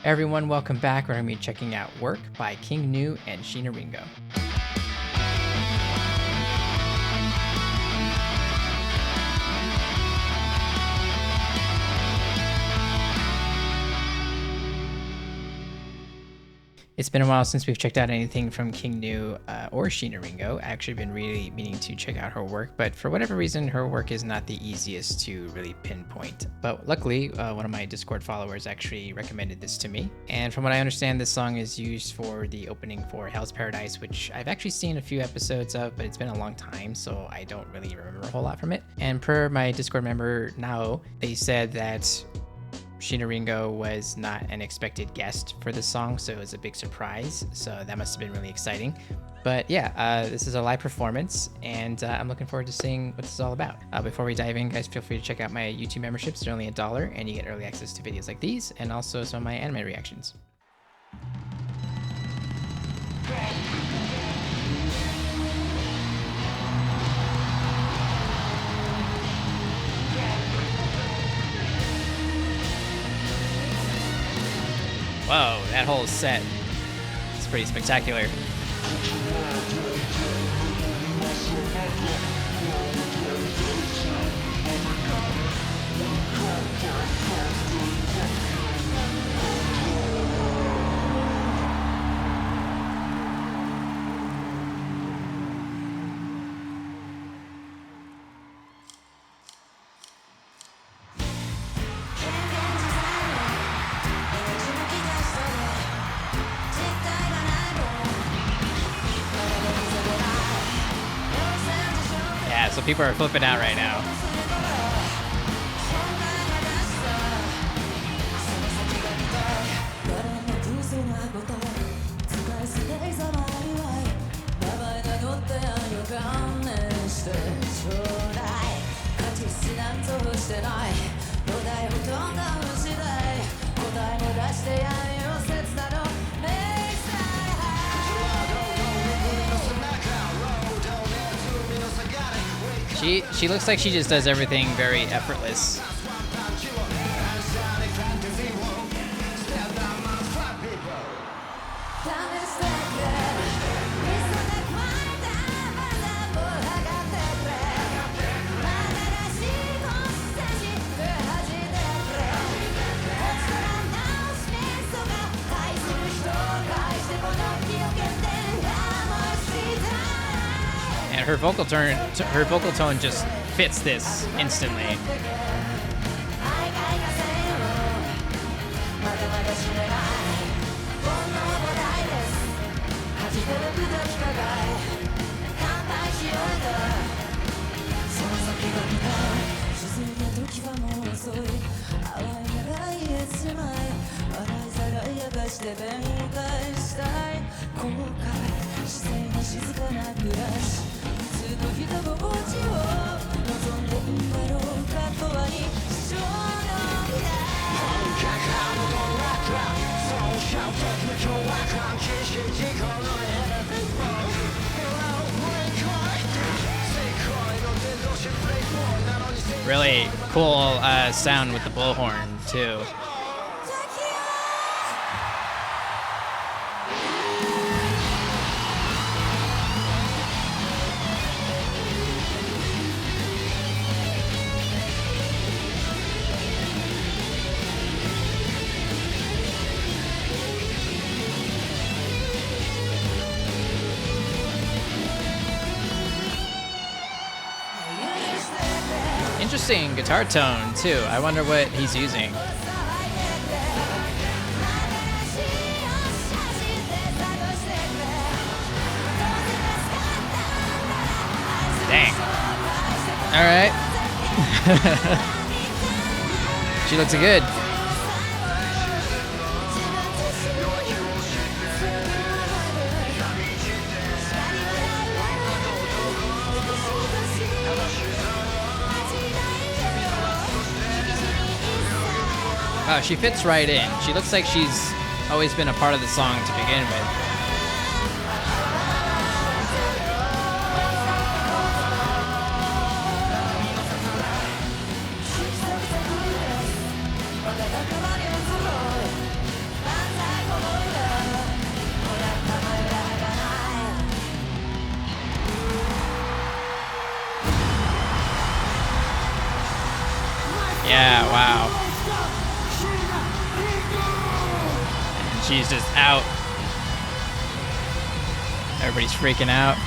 Everyone, welcome back. We're going to be checking out Work by King Gnu and Sheena Ringo. It's been a while since we've checked out anything from King Gnu or Sheena Ringo. I've actually been really meaning to check out her work, but for whatever reason, her work is not the easiest to really pinpoint. But luckily, one of my Discord followers actually recommended this to me. And from what I understand, this song is used for the opening for Hell's Paradise, which I've actually seen a few episodes of, but it's been a long time, so I don't really remember a whole lot from it. And per my Discord member, Nao, they said that Sheena Ringo was not an expected guest for this song, so it was a big surprise. So that must have been really exciting. But yeah, this is a live performance, and I'm looking forward to seeing what this is all about. Before we dive in, guys, feel free to check out my YouTube memberships. They're only $1, and you get early access to videos like these, and also some of my anime reactions. Whoa, that whole set is pretty spectacular. So people are flipping out right now. She looks like she just does everything very effortless. And her vocal tone just fits this instantly. Really cool sound with the bullhorn too. Interesting guitar tone too. I wonder what he's using. Dang. All right. She looks good. Oh, she fits right in. She looks like she's always been a part of the song to begin with. She's just out. Everybody's freaking out.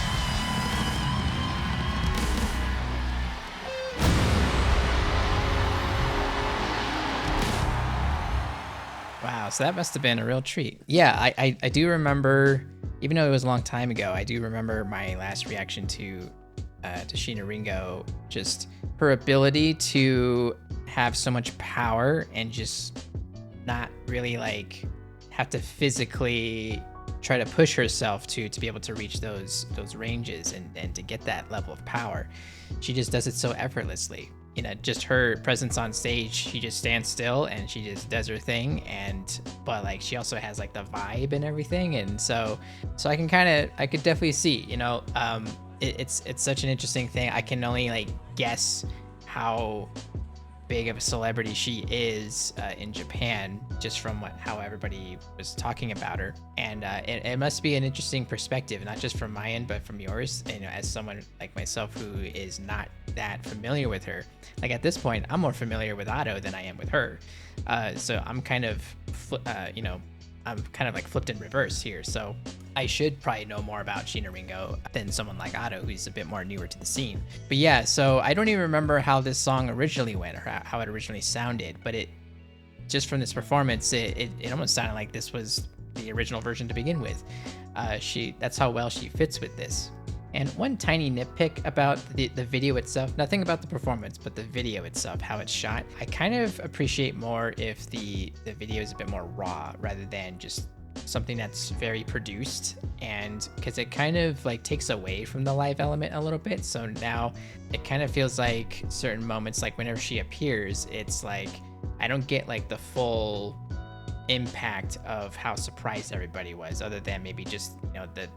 Wow, so that must have been a real treat. Yeah, I do remember, even though it was a long time ago, I do remember my last reaction to Sheena Ringo, just her ability to have so much power and just not really like have to physically try to push herself to be able to reach those ranges and to get that level of power. She just does it so effortlessly. You know, just her presence on stage, she just stands still and she just does her thing. But like she also has like the vibe and everything, and so I could definitely see, you know, it's such an interesting thing. I can only like guess how big of a celebrity she is in Japan, just from how everybody was talking about her. And it must be an interesting perspective, not just from my end, but from yours, you know, as someone like myself who is not that familiar with her. Like at this point, I'm more familiar with Otto than I am with her. So I'm kind of, you know, I'm kind of like flipped in reverse here. So I should probably know more about Sheena Ringo than someone like Otto, who's a bit more newer to the scene. But yeah, so I don't even remember how this song originally went or how it originally sounded, but it just from this performance, it almost sounded like this was the original version to begin with. That's how well she fits with this. And one tiny nitpick about the video itself, nothing about the performance, but the video itself, how it's shot. I kind of appreciate more if the video is a bit more raw rather than just something that's very produced, and because it kind of like takes away from the live element a little bit. So now it kind of feels like certain moments, like whenever she appears, it's like I don't get like the full impact of how surprised everybody was, other than maybe just, you know, the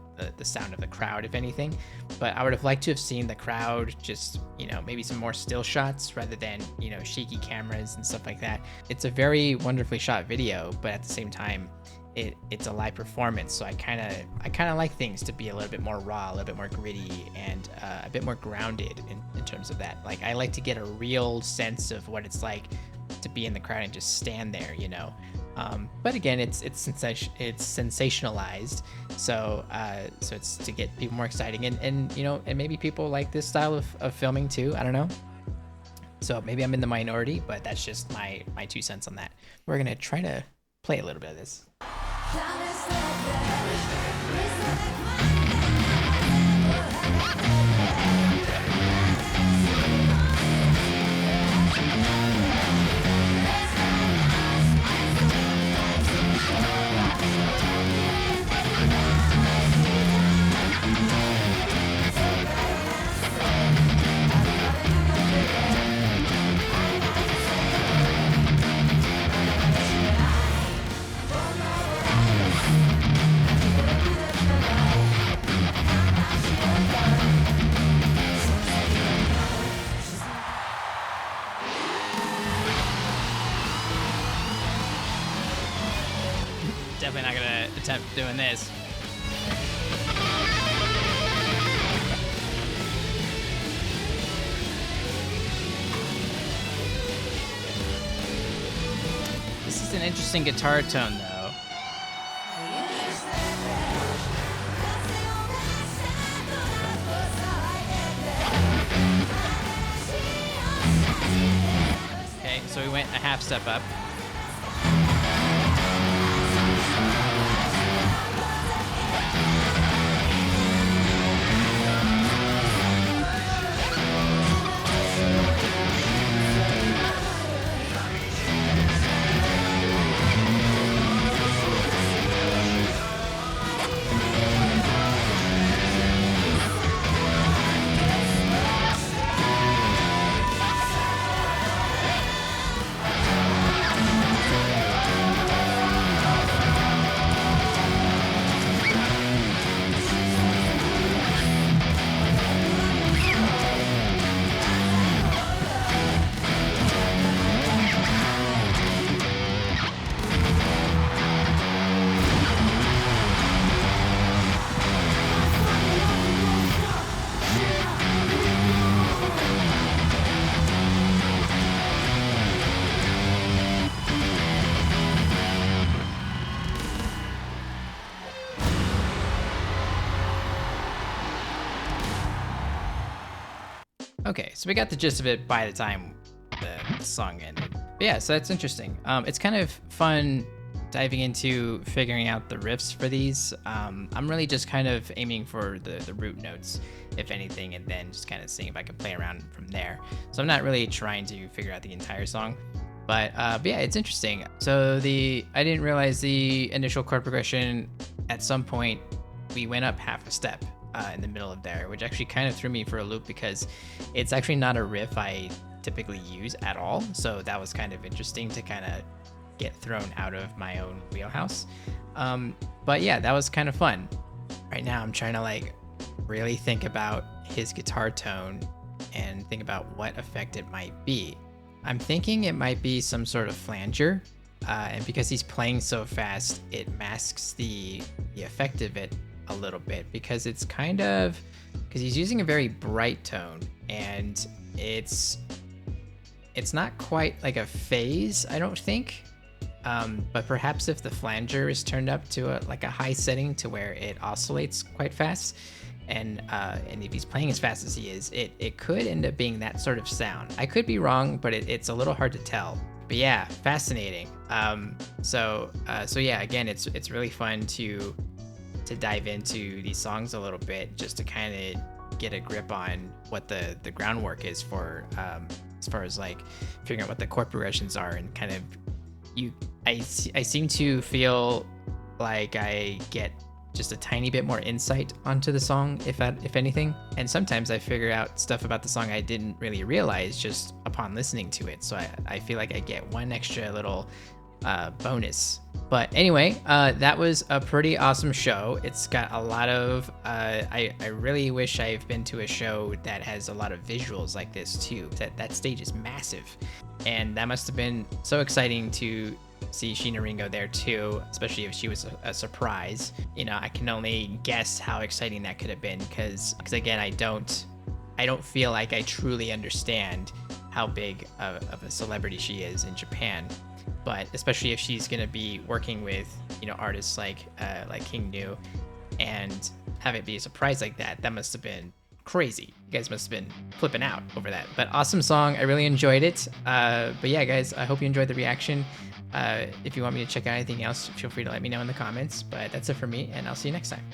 sound of the crowd, if anything. But I would have liked to have seen the crowd just, you know, maybe some more still shots rather than, you know, shaky cameras and stuff like that. It's a very wonderfully shot video, but at the same time it's a live performance, so I kind of like things to be a little bit more raw, a little bit more gritty, and a bit more grounded in terms of that. Like I like to get a real sense of what it's like to be in the crowd and just stand there, you know. But again, it's sensationalized, so it's to get people more exciting, and you know, and maybe people like this style of filming too. I don't know. So maybe I'm in the minority, but that's just my 2 cents on that. We're gonna try to play a little bit of this. Definitely not gonna attempt doing this. This is an interesting guitar tone, though. Okay, so we went a half step up. Okay, so we got the gist of it by the time the song ended. But yeah, so that's interesting. It's kind of fun diving into figuring out the riffs for these. I'm really just kind of aiming for the root notes, if anything, and then just kind of seeing if I can play around from there. So I'm not really trying to figure out the entire song. But yeah, it's interesting. So I didn't realize the initial chord progression, at some point we went up half a step in the middle of there, which actually kind of threw me for a loop because it's actually not a riff I typically use at all. So that was kind of interesting to kind of get thrown out of my own wheelhouse. But yeah, that was kind of fun. Right now I'm trying to like really think about his guitar tone and think about what effect it might be. I'm thinking it might be some sort of flanger, and because he's playing so fast, it masks the effect of it a little bit, because it's kind of, because he's using a very bright tone, and it's not quite like a phase, I don't think. But perhaps if the flanger is turned up to a high setting to where it oscillates quite fast, and if he's playing as fast as he is, it could end up being that sort of sound. I could be wrong, but it's a little hard to tell. But yeah, fascinating. So yeah, again, it's really fun to dive into these songs a little bit, just to kind of get a grip on what the groundwork is for, as far as like figuring out what the chord progressions are, and kind of I seem to feel like I get just a tiny bit more insight onto the song, if anything. And sometimes I figure out stuff about the song I didn't really realize just upon listening to it. So I feel like I get one extra little bonus. But anyway, that was a pretty awesome show. It's got a lot of, I really wish I've been to a show that has a lot of visuals like this too. That stage is massive. And that must have been so exciting to see Sheena Ringo there too, especially if she was a surprise. You know, I can only guess how exciting that could have been, because again, I don't feel like I truly understand how big of a celebrity she is in Japan. But especially if she's gonna be working with, you know, artists like King Gnu, and have it be a surprise like that, that must have been crazy. You guys must have been flipping out over that. But awesome song, I really enjoyed it. But yeah, guys, I hope you enjoyed the reaction. If you want me to check out anything else, feel free to let me know in the comments. But that's it for me, and I'll see you next time.